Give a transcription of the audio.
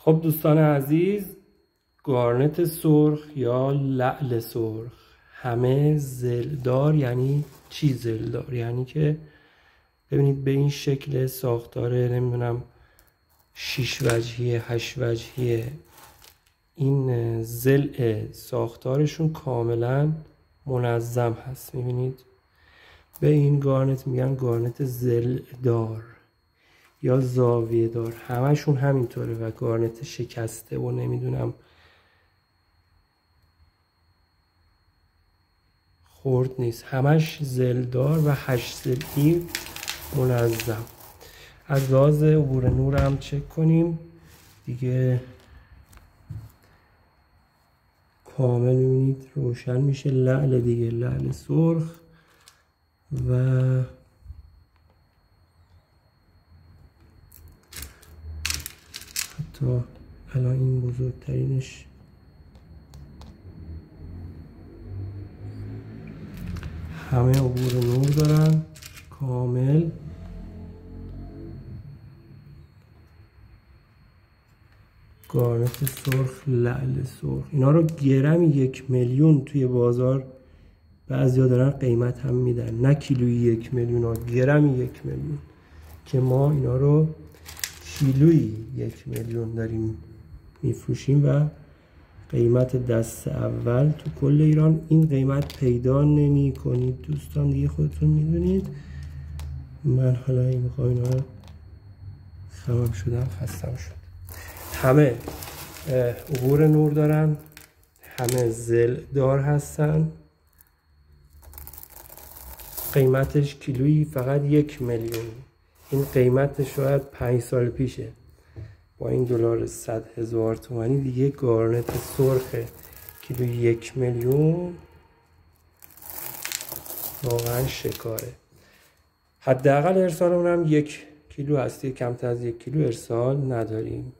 خب دوستان عزیز، گارنت سرخ یا لعل سرخ همه زلدار یعنی چی زلدار؟ یعنی که ببینید به این شکل ساختاره، نمیدونم 6 وجهیه 8 وجهیه، این ضلع ساختارشون کاملا منظم هست. میبینید به این گارنت میگن گارنت ضلعدار یا زاویه دار، همشون همینطوره و گارنت شکسته و نمیدونم خرد نیست، همش زلدار و 8 ضلعی منظم. از لحاظ عبور نور هم چک کنیم دیگه، کامل میبینید روشن میشه لعل دیگه، لعل سرخ. و حتی الان این بزرگترینش همه عبور نور دارن کامل. گارنت سرخ، لعل سرخ، اینا رو گرمی 1 میلیون توی بازار بعضیا دارن قیمت هم میدن، نه کیلویی 1 میلیون ها، گرمی 1 میلیون، که ما اینا رو کیلویی 1 میلیون داریم میفروشیم و قیمت دست اول تو کل ایران. این قیمت پیدا نمی کنید دوستان دیگه، خودتون میدونید. من حالا این میخوام اینا رو خمم شدم، خستم شد. همه عبور نور دارن، همه زلدار هستن، قیمتش کیلویی فقط 1 میلیون. این قیمت شاید 5 سال پیشه، با این دلار 100,000 تومانی دیگه گارنت سرخ کیلویی 1 میلیون واقعا شکاره. حداقل ارسالمون هم 1 کیلو هست، کمتر از 1 کیلو ارسال نداریم.